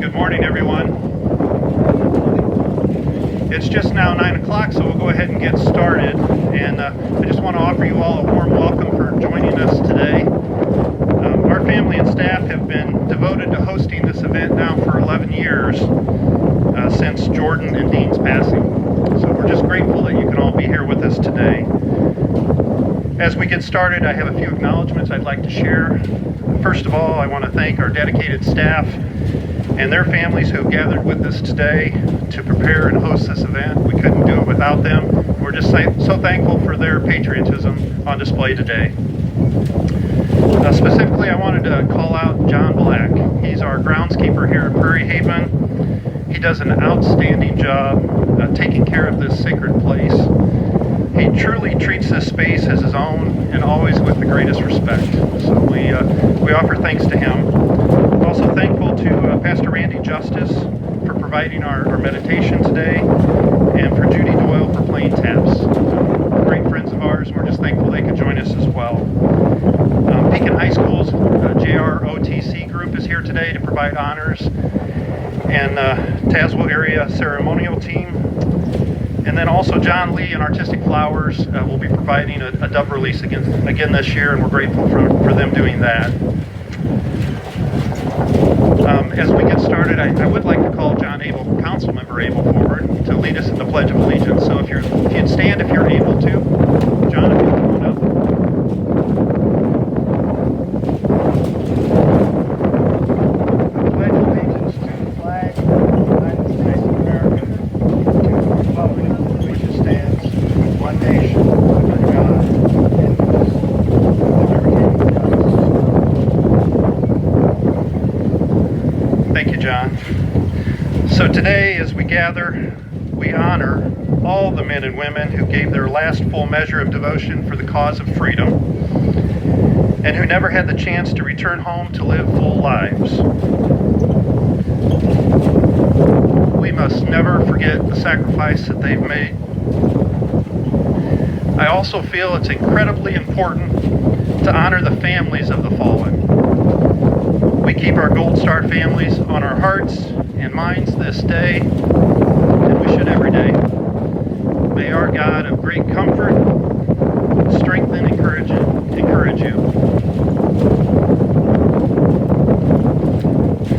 Good morning, everyone. It's just now 9 o'clock, so we'll go ahead and get started. And I just want to offer you all a warm welcome for joining us today. Our family and staff have been devoted to hosting this event now for 11 years, since Jordan and Dean's passing. So we're just grateful that you can all be here with us today. As we get started, I have a few acknowledgments I'd like to share. First of all, I want to thank our dedicated staff and their families who have gathered with us today to prepare and host this event. We couldn't do it without them. We're just so thankful for their patriotism on display today. Specifically, I wanted to call out John Black. He's our groundskeeper here at Prairie Haven. He does an outstanding job taking care of this sacred place. He truly treats this space as his own and always with the greatest respect. So we offer thanks to him. Also thankful to Pastor Randy Justice for providing our meditation today, and for Judy Doyle for playing taps. Great friends of ours, and we're just thankful they could join us as well. Pekin High School's JROTC group is here today to provide honors, and Tazewell area ceremonial team. And then also John Lee and Artistic Flowers will be providing a dove release again this year, and we're grateful for them doing that. As we get started, I would like to call John Abel, Council Member Abel, forward to lead us in the Pledge of Allegiance. So if you'd stand if you're able to. John, if you come on up. I pledge allegiance to the flag of the United States of America, and to the republic for which it stands, one nation, under God, indivisible, with liberty and justice. Thank you, John. So today, as we gather, we honor all the men and women who gave their last full measure of devotion for the cause of freedom, and who never had the chance to return home to live full lives. We must never forget the sacrifice that they've made. I also feel it's incredibly important to honor the families of the fallen. We keep our Gold Star families on our hearts and minds this day, and we should every day. May our God of great comfort strengthen and encourage you.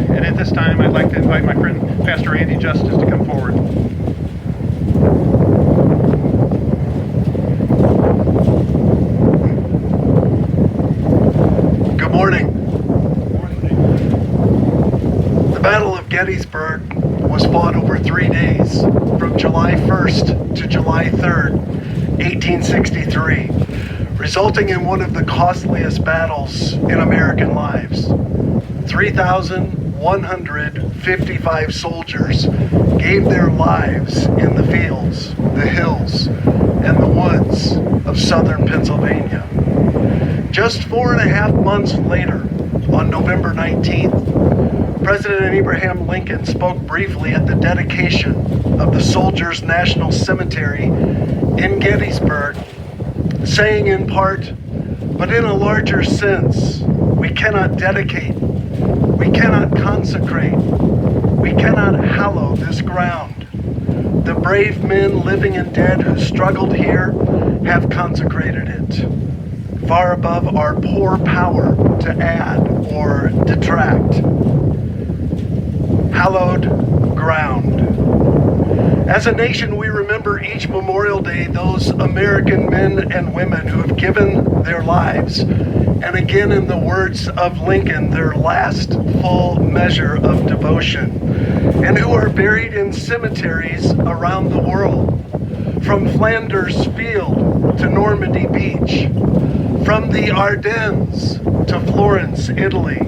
And at this time, I'd like to invite my friend Pastor Randy Justice to come forward. Good morning. The Battle of Gettysburg was fought over 3 days, from July 1st to July 3rd, 1863, resulting in one of the costliest battles in American lives. 3,155 soldiers gave their lives in the fields, the hills, and the woods of southern Pennsylvania. Just 4.5 months later, on November 19th, President Abraham Lincoln spoke briefly at the dedication of the Soldiers' National Cemetery in Gettysburg, saying in part, "But in a larger sense, we cannot dedicate, we cannot consecrate, we cannot hallow this ground. The brave men, living and dead, who struggled here have consecrated it, far above our poor power to add or detract." Hallowed ground. As a nation, we remember each Memorial Day those American men and women who have given their lives, and again, in the words of Lincoln, their last full measure of devotion, and who are buried in cemeteries around the world, from Flanders Field to Normandy Beach, from the Ardennes to Florence, Italy,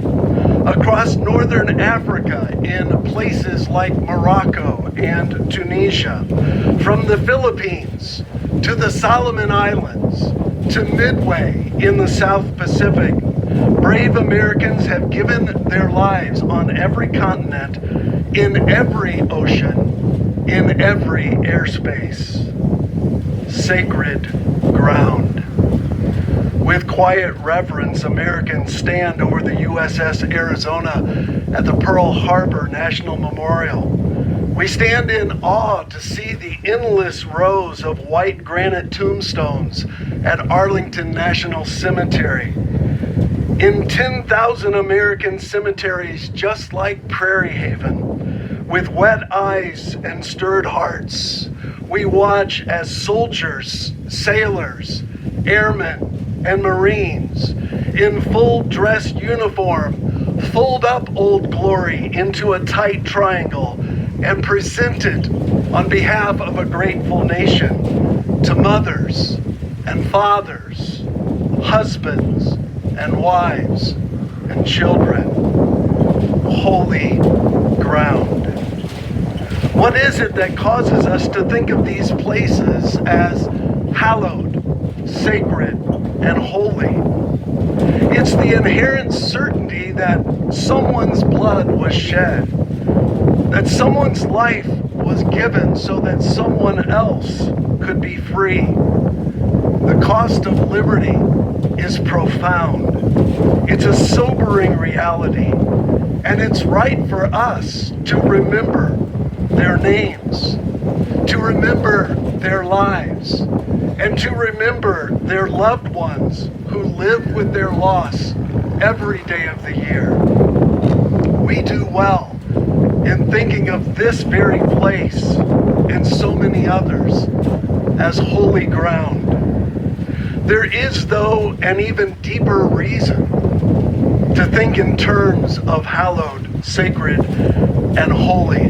across northern Africa in places like Morocco and Tunisia, from the Philippines to the Solomon Islands to Midway in the South Pacific. Brave Americans have given their lives on every continent, in every ocean, in every airspace. Sacred ground. With quiet reverence, Americans stand over the USS Arizona at the Pearl Harbor National Memorial. We stand in awe to see the endless rows of white granite tombstones at Arlington National Cemetery. In 10,000 American cemeteries just like Prairie Haven, with wet eyes and stirred hearts, we watch as soldiers, sailors, airmen, and Marines in full dress uniform fold up Old Glory into a tight triangle and present it on behalf of a grateful nation to mothers and fathers, husbands and wives and children. Holy ground. What is it that causes us to think of these places as hallowed, sacred, and holy? It's the inherent certainty that someone's blood was shed, that someone's life was given so that someone else could be free. The cost of liberty is profound. It's a sobering reality, and it's right for us to remember their names, to remember their lives, and to remember their loved ones who live with their loss every day of the year. We do well in thinking of this very place and so many others as holy ground. There is, though, an even deeper reason to think in terms of hallowed, sacred, and holy.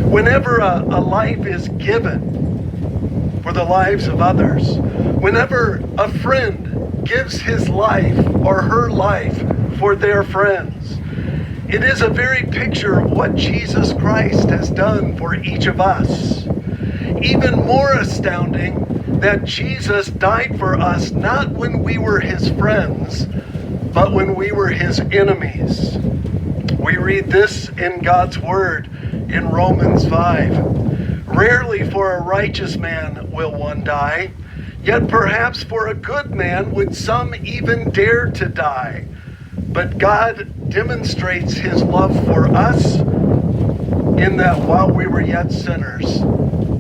Whenever a life is given for the lives of others, whenever a friend gives his life or her life for their friends, it is a very picture of what Jesus Christ has done for each of us. Even more astounding that Jesus died for us not when we were his friends, but when we were his enemies. We read this in God's word in Romans 5. Rarely for a righteous man will one die, yet perhaps for a good man would some even dare to die. But God demonstrates his love for us in that while we were yet sinners,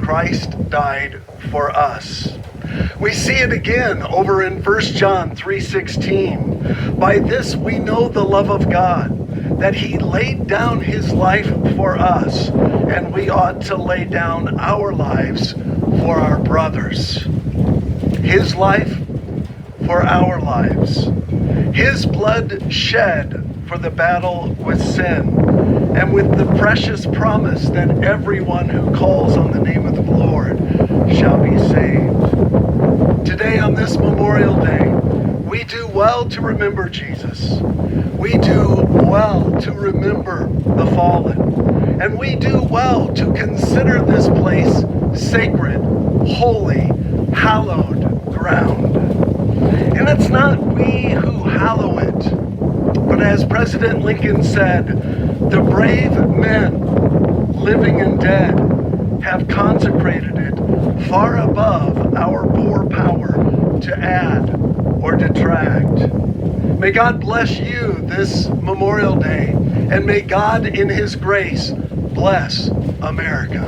Christ died for us. We see it again over in 1 John 3:16. By this we know the love of God, that he laid down his life for us, and we ought to lay down our lives for our brothers. His life for our lives. His blood shed for the battle with sin, and with the precious promise that everyone who calls on the name of the Lord shall be saved. Today on this Memorial Day, we do well to remember Jesus. We do well to remember the fallen. And we do well to consider this place sacred, holy, hallowed ground. And it's not we who hallow it, but as President Lincoln said, the brave men, living and dead, have consecrated it far above our poor power to add or detract. May God bless you this Memorial Day, and may God in his grace bless America.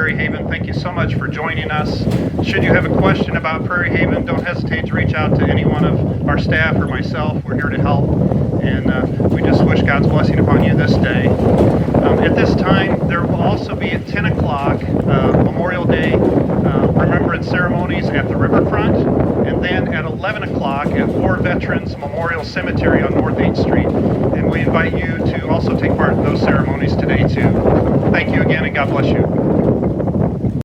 Prairie Haven, thank you so much for joining us. Should you have a question about Prairie Haven, don't hesitate to reach out to any one of our staff or myself. We're here to help, and we just wish God's blessing upon you this day. At this time, there will also be at 10 o'clock Memorial Day Remembrance ceremonies at the riverfront, and then at 11 o'clock at War Veterans Memorial Cemetery on North 8th Street. And we invite you to also take part in those ceremonies today too. Thank you again, and God bless you.